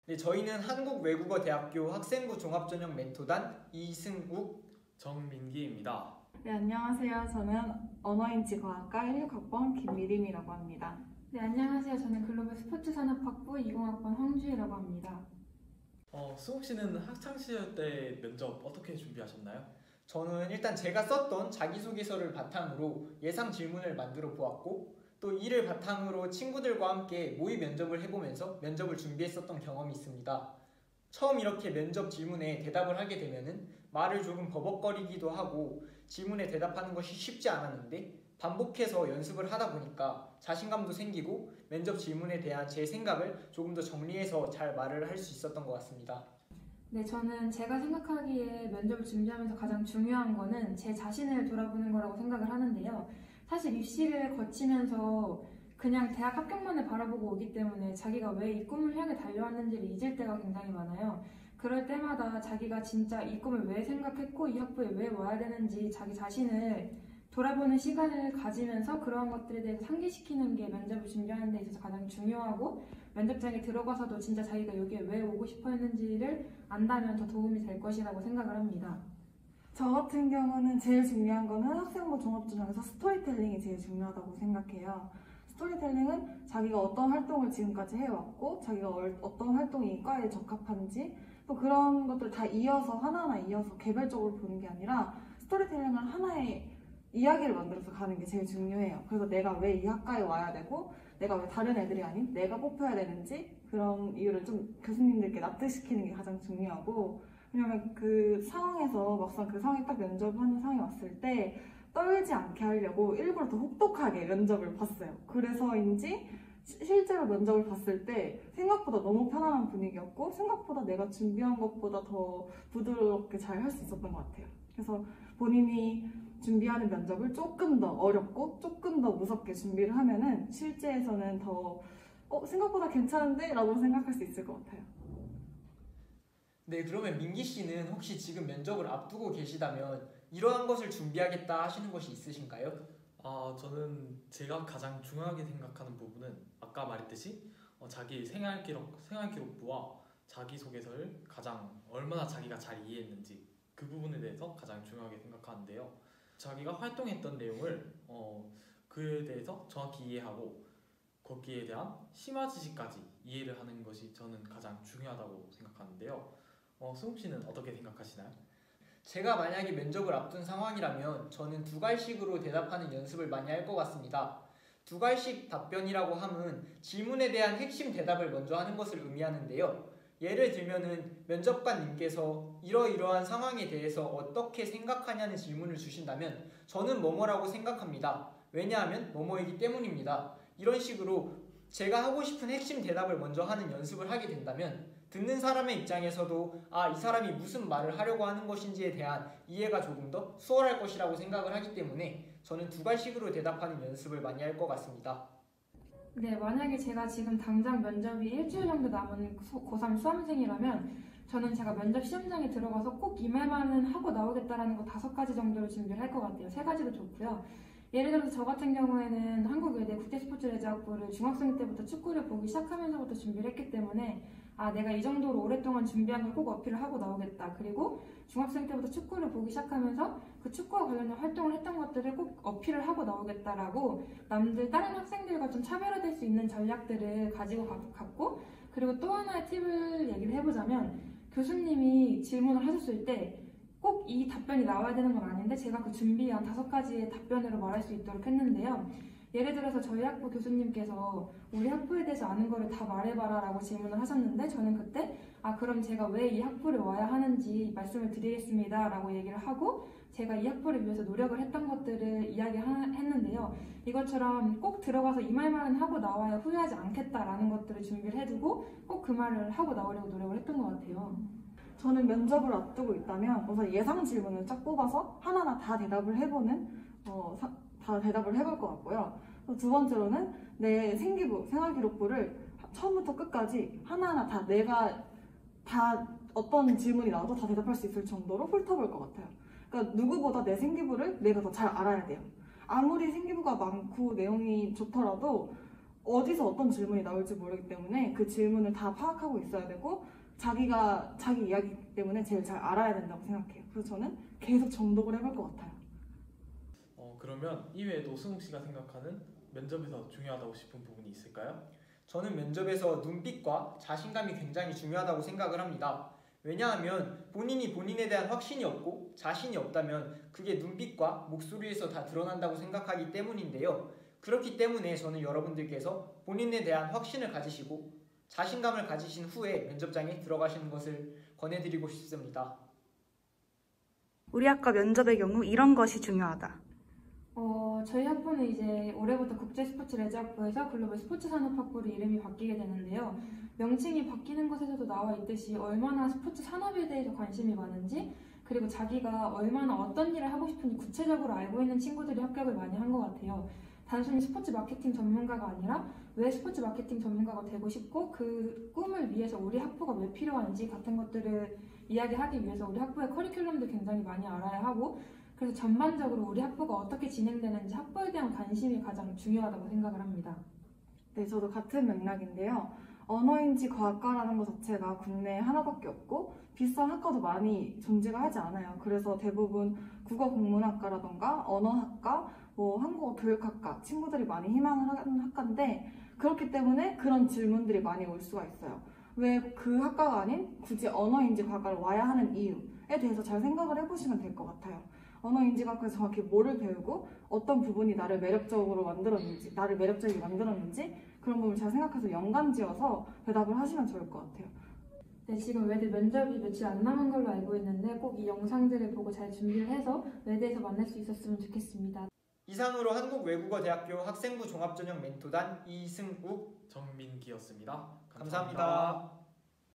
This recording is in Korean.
네, 저희는 한국외국어대학교 학생부 종합전형 멘토단 이승욱, 정민기입니다. 네, 안녕하세요. 저는 언어인지과학과 16학번 김미림이라고 합니다. 네, 안녕하세요. 저는 글로벌 스포츠산업학부 20학번 황주희라고 합니다. 수홍 씨는 학창시절 때 면접 어떻게 준비하셨나요? 저는 일단 제가 썼던 자기소개서를 바탕으로 예상 질문을 만들어 보았고 또 이를 바탕으로 친구들과 함께 모의 면접을 해보면서 면접을 준비했었던 경험이 있습니다. 처음 이렇게 면접 질문에 대답을 하게 되면은 말을 조금 버벅거리기도 하고 질문에 대답하는 것이 쉽지 않았는데 반복해서 연습을 하다 보니까 자신감도 생기고 면접 질문에 대한 제 생각을 조금 더 정리해서 잘 말을 할 수 있었던 것 같습니다. 네, 저는 제가 생각하기에 면접을 준비하면서 가장 중요한 거는 제 자신을 돌아보는 거라고 생각을 하는데요. 사실 입시를 거치면서 그냥 대학 합격만을 바라보고 오기 때문에 자기가 왜 이 꿈을 향해 달려왔는지를 잊을 때가 굉장히 많아요. 그럴 때마다 자기가 진짜 이 꿈을 왜 생각했고 이 학부에 왜 와야 되는지 자기 자신을 돌아보는 시간을 가지면서 그러한 것들에 대해서 상기시키는 게 면접을 준비하는 데 있어서 가장 중요하고 면접장에 들어가서도 진짜 자기가 여기에 왜 오고 싶어 했는지를 안다면 더 도움이 될 것이라고 생각을 합니다. 저 같은 경우는 제일 중요한 거는 학생부 종합전형에서 스토리텔링이 제일 중요하다고 생각해요. 스토리텔링은 자기가 어떤 활동을 지금까지 해왔고 자기가 어떤 활동이 이 과에 적합한지 또 그런 것들 다 이어서 하나하나 이어서 개별적으로 보는 게 아니라 스토리텔링을 하나의 이야기를 만들어서 가는 게 제일 중요해요. 그래서 내가 왜 이 학과에 와야 되고 내가 왜 다른 애들이 아닌 내가 뽑혀야 되는지 그런 이유를 좀 교수님들께 납득시키는 게 가장 중요하고 왜냐면 그 상황에서 막상 그 상황이 딱 면접하는 상황이 왔을 때 떨지 않게 하려고 일부러 더 혹독하게 면접을 봤어요. 그래서인지 실제로 면접을 봤을 때 생각보다 너무 편안한 분위기였고 생각보다 내가 준비한 것보다 더 부드럽게 잘 할 수 있었던 것 같아요. 그래서 본인이 준비하는 면접을 조금 더 어렵고 조금 더 무섭게 준비를 하면은 실제에서는 더 생각보다 괜찮은데? 라고 생각할 수 있을 것 같아요. 네, 그러면 민기 씨는 혹시 지금 면접을 앞두고 계시다면 이러한 것을 준비하겠다 하시는 것이 있으신가요? 저는 제가 가장 중요하게 생각하는 부분은 아까 말했듯이 자기 생활기록부와 자기소개서를 가장 얼마나 자기가 잘 이해했는지 그 부분에 대해서 가장 중요하게 생각하는데요. 자기가 활동했던 내용을 그에 대해서 정확히 이해하고 거기에 대한 심화 지식까지 이해를 하는 것이 저는 가장 중요하다고 생각하는데요. 수홍 씨는 어떻게 생각하시나요? 제가 만약에 면접을 앞둔 상황이라면 저는 두 갈식으로 대답하는 연습을 많이 할 것 같습니다. 두 갈식 답변이라고 함은 질문에 대한 핵심 대답을 먼저 하는 것을 의미하는데요. 예를 들면은 면접관님께서 이러이러한 상황에 대해서 어떻게 생각하냐는 질문을 주신다면 저는 뭐뭐라고 생각합니다. 왜냐하면 뭐뭐이기 때문입니다. 이런 식으로 제가 하고 싶은 핵심 대답을 먼저 하는 연습을 하게 된다면 듣는 사람의 입장에서도 이 사람이 무슨 말을 하려고 하는 것인지에 대한 이해가 조금 더 수월할 것이라고 생각을 하기 때문에 저는 두 갈식으로 대답하는 연습을 많이 할 것 같습니다. 네, 만약에 제가 지금 당장 면접이 일주일 정도 남은 고3 수험생이라면 저는 제가 면접 시험장에 들어가서 꼭 이 말만은 하고 나오겠다라는 거 5가지 정도를 준비를 할 것 같아요. 3가지도 좋고요. 예를 들어서 저 같은 경우에는 한국외대 국제스포츠레저학부를 중학생 때부터 축구를 보기 시작하면서부터 준비를 했기 때문에 내가 이 정도로 오랫동안 준비한 걸 꼭 어필을 하고 나오겠다. 그리고 중학생 때부터 축구를 보기 시작하면서 그 축구와 관련된 활동을 했던 것들을 꼭 어필을 하고 나오겠다라고 다른 학생들과 좀 차별화될 수 있는 전략들을 가지고 갔고 그리고 또 하나의 팁을 얘기를 해보자면 교수님이 질문을 하셨을 때 꼭 이 답변이 나와야 되는 건 아닌데 제가 그 준비한 5가지의 답변으로 말할 수 있도록 했는데요. 예를 들어서 저희 학부 교수님께서 우리 학부에 대해서 아는 거를 다 말해봐라 라고 질문을 하셨는데 저는 그때 그럼 제가 왜 이 학부를 와야 하는지 말씀을 드리겠습니다 라고 얘기를 하고 제가 이 학부를 위해서 노력을 했던 것들을 이야기했는데요. 이것처럼 꼭 들어가서 이 말만은 하고 나와야 후회하지 않겠다라는 것들을 준비를 해두고 꼭 그 말을 하고 나오려고 노력을 했던 것 같아요. 저는 면접을 앞두고 있다면 우선 예상 질문을 쫙 뽑아서 하나하나 다 대답을 해보는 다 대답을 해볼 것 같고요. 두 번째로는 내 생활기록부를 처음부터 끝까지 하나하나 다 내가 다 어떤 질문이 나와도 다 대답할 수 있을 정도로 훑어볼 것 같아요. 그러니까 누구보다 내 생기부를 내가 더 잘 알아야 돼요. 아무리 생기부가 많고 내용이 좋더라도 어디서 어떤 질문이 나올지 모르기 때문에 그 질문을 다 파악하고 있어야 되고 자기가 자기 이야기이기 때문에 제일 잘 알아야 된다고 생각해요. 그래서 저는 계속 정독을 해볼 것 같아요. 그러면 이외에도 승욱 씨가 생각하는 면접에서 중요하다고 싶은 부분이 있을까요? 저는 면접에서 눈빛과 자신감이 굉장히 중요하다고 생각을 합니다. 왜냐하면 본인이 본인에 대한 확신이 없고 자신이 없다면 그게 눈빛과 목소리에서 다 드러난다고 생각하기 때문인데요. 그렇기 때문에 저는 여러분들께서 본인에 대한 확신을 가지시고 자신감을 가지신 후에 면접장에 들어가시는 것을 권해드리고 싶습니다. 우리 학과 면접의 경우 이런 것이 중요하다. 저희 학부는 이제 올해부터 국제스포츠레저학부에서 글로벌 스포츠산업학부로 이름이 바뀌게 되는데요. 명칭이 바뀌는 것에서도 나와 있듯이 얼마나 스포츠 산업에 대해서 관심이 많은지, 그리고 자기가 얼마나 어떤 일을 하고 싶은지 구체적으로 알고 있는 친구들이 합격을 많이 한 것 같아요. 단순히 스포츠 마케팅 전문가가 아니라 왜 스포츠 마케팅 전문가가 되고 싶고 그 꿈을 위해서 우리 학부가 왜 필요한지 같은 것들을 이야기하기 위해서 우리 학부의 커리큘럼도 굉장히 많이 알아야 하고, 그래서 전반적으로 우리 학부가 어떻게 진행되는지 학부에 대한 관심이 가장 중요하다고 생각을 합니다. 네, 저도 같은 맥락인데요. 언어인지 과학과라는 것 자체가 국내에 하나밖에 없고 비슷한 학과도 많이 존재가 하지 않아요. 그래서 대부분 국어국문학과라던가 언어학과, 한국어 교육학과 친구들이 많이 희망을 하는 학과인데 그렇기 때문에 그런 질문들이 많이 올 수가 있어요. 왜 그 학과가 아닌 굳이 언어인지 과학과를 와야 하는 이유에 대해서 잘 생각을 해보시면 될 것 같아요. 언어인지과학과에서 정확히 뭐를 배우고 어떤 부분이 나를 매력적으로 만들었는지, 나를 매력적이게 만들었는지 그런 부분을 잘 생각해서 연관지어서 대답을 하시면 좋을 것 같아요. 네, 지금 외대 면접이 며칠 안 남은 걸로 알고 있는데 꼭 이 영상들을 보고 잘 준비를 해서 외대에서 만날 수 있었으면 좋겠습니다. 이상으로 한국외국어대학교 학생부 종합전형 멘토단 이승욱, 정민기였습니다. 감사합니다.